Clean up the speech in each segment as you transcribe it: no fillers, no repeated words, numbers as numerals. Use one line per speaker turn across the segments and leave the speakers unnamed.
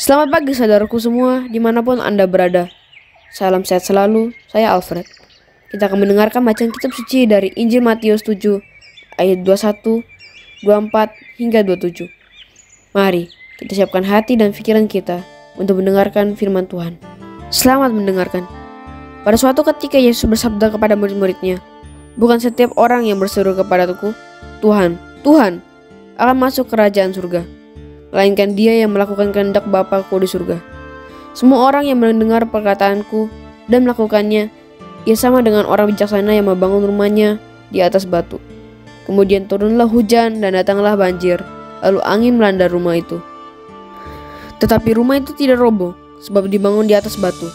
Selamat pagi saudaraku semua, dimanapun Anda berada. Salam sehat selalu, saya Alfred. Kita akan mendengarkan bacaan kitab suci dari Injil Matius 7, ayat 21, 24, hingga 27. Mari, kita siapkan hati dan pikiran kita untuk mendengarkan firman Tuhan. Selamat mendengarkan. Pada suatu ketika Yesus bersabda kepada murid-muridnya, "Bukan setiap orang yang berseru kepadaku, Tuhan, Tuhan, akan masuk kerajaan surga, melainkan dia yang melakukan kehendak Bapa-Ku di surga. Semua orang yang mendengar perkataanku dan melakukannya, ia sama dengan orang bijaksana yang membangun rumahnya di atas batu. Kemudian turunlah hujan dan datanglah banjir, lalu angin melanda rumah itu. Tetapi rumah itu tidak roboh, sebab dibangun di atas batu.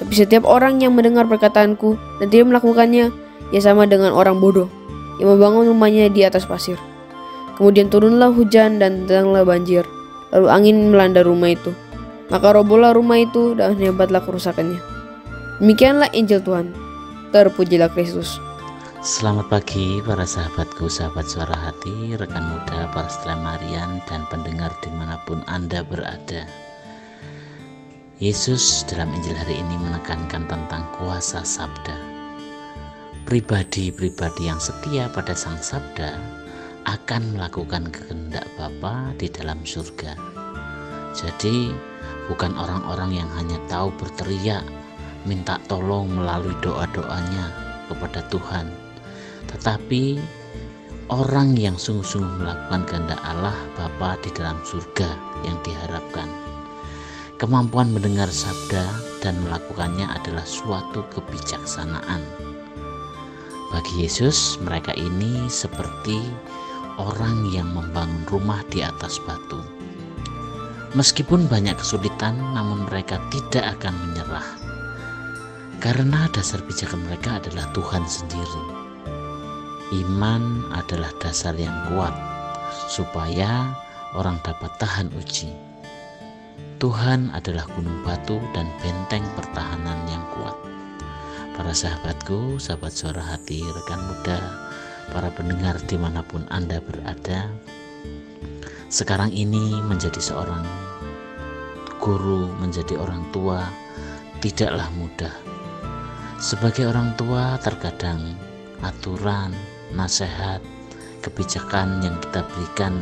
Tapi setiap orang yang mendengar perkataanku dan tidak melakukannya, ia sama dengan orang bodoh yang membangun rumahnya di atas pasir. Kemudian turunlah hujan dan datanglah banjir, lalu angin melanda rumah itu. Maka robohlah rumah itu dan hebatlah kerusakannya." Demikianlah Injil Tuhan. Terpujilah Kristus.
Selamat pagi para sahabatku, sahabat suara hati, rekan muda, para setelemarian, dan pendengar dimanapun Anda berada. Yesus dalam Injil hari ini menekankan tentang kuasa sabda. Pribadi-pribadi yang setia pada sang sabda akan melakukan kehendak Bapa di dalam surga. Jadi bukan orang-orang yang hanya tahu berteriak, minta tolong melalui doa-doanya kepada Tuhan, tetapi orang yang sungguh-sungguh melakukan kehendak Allah Bapa di dalam surga yang diharapkan. Kemampuan mendengar sabda dan melakukannya adalah suatu kebijaksanaan. Bagi Yesus, mereka ini seperti orang yang membangun rumah di atas batu. Meskipun banyak kesulitan, namun mereka tidak akan menyerah, karena dasar pijakan mereka adalah Tuhan sendiri. Iman adalah dasar yang kuat supaya orang dapat tahan uji. Tuhan adalah gunung batu dan benteng pertahanan yang kuat. Para sahabatku, sahabat suara hati, rekan muda, para pendengar dimanapun Anda berada, sekarang ini menjadi seorang guru, menjadi orang tua tidaklah mudah. Sebagai orang tua, terkadang aturan, nasihat, kebijakan yang kita berikan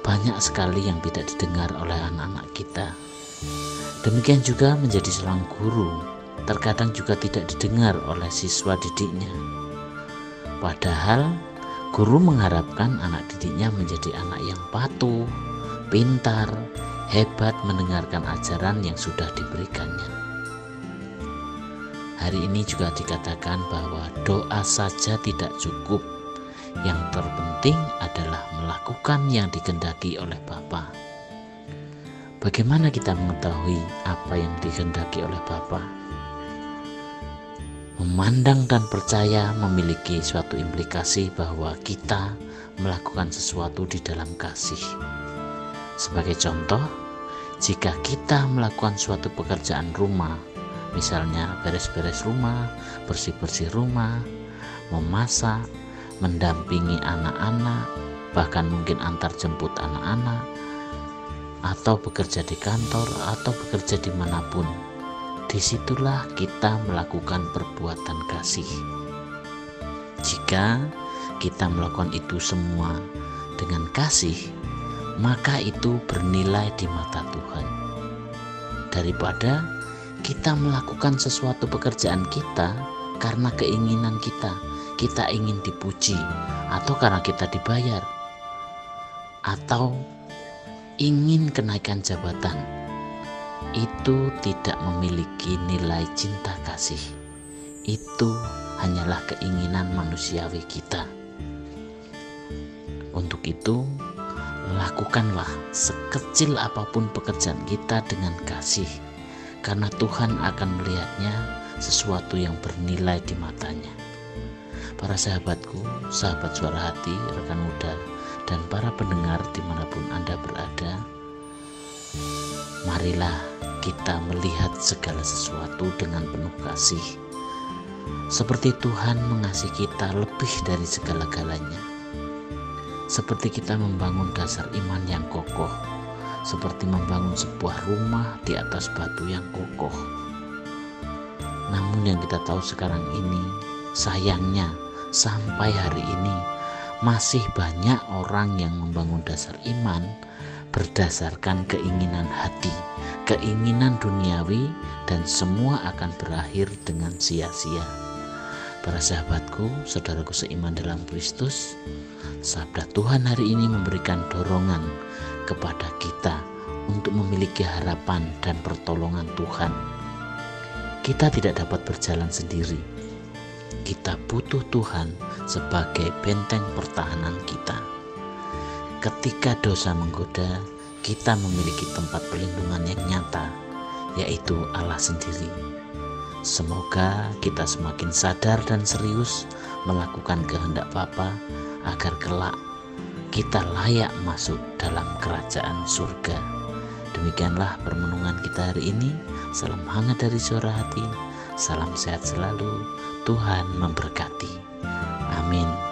banyak sekali yang tidak didengar oleh anak-anak kita. Demikian juga menjadi seorang guru, terkadang juga tidak didengar oleh siswa didiknya. Padahal guru mengharapkan anak didiknya menjadi anak yang patuh, pintar, hebat mendengarkan ajaran yang sudah diberikannya. Hari ini juga dikatakan bahwa doa saja tidak cukup. Yang terpenting adalah melakukan yang dikehendaki oleh Bapa. Bagaimana kita mengetahui apa yang dikehendaki oleh Bapa? Memandang dan percaya memiliki suatu implikasi bahwa kita melakukan sesuatu di dalam kasih. Sebagai contoh, jika kita melakukan suatu pekerjaan rumah, misalnya beres-beres rumah, bersih-bersih rumah, memasak, mendampingi anak-anak, bahkan mungkin antar jemput anak-anak, atau bekerja di kantor, atau bekerja dimanapun, disitulah kita melakukan perbuatan kasih. Jika kita melakukan itu semua dengan kasih, maka itu bernilai di mata Tuhan. Daripada kita melakukan sesuatu pekerjaan kita karena keinginan kita ingin dipuji, atau karena kita dibayar, atau ingin kenaikan jabatan, itu tidak memiliki nilai cinta kasih. Itu hanyalah keinginan manusiawi kita. Untuk itu, lakukanlah sekecil apapun pekerjaan kita dengan kasih, karena Tuhan akan melihatnya sesuatu yang bernilai di matanya. Para sahabatku, sahabat suara hati, rekan muda, dan para pendengar dimanapun Anda berada, marilah kita melihat segala sesuatu dengan penuh kasih, seperti Tuhan mengasihi kita lebih dari segala-galanya. Seperti kita membangun dasar iman yang kokoh, seperti membangun sebuah rumah di atas batu yang kokoh. Namun yang kita tahu sekarang ini, sayangnya sampai hari ini masih banyak orang yang membangun dasar iman berdasarkan keinginan hati, keinginan duniawi, dan semua akan berakhir dengan sia-sia. Para sahabatku, saudaraku seiman dalam Kristus, sabda Tuhan hari ini memberikan dorongan kepada kita untuk memiliki harapan dan pertolongan Tuhan. Kita tidak dapat berjalan sendiri. Kita butuh Tuhan sebagai benteng pertahanan kita. Ketika dosa menggoda, kita memiliki tempat perlindungan yang nyata, yaitu Allah sendiri. Semoga kita semakin sadar dan serius melakukan kehendak Bapa agar kelak kita layak masuk dalam kerajaan surga. Demikianlah permenungan kita hari ini. Salam hangat dari suara hati. Salam sehat selalu. Tuhan memberkati. Amin.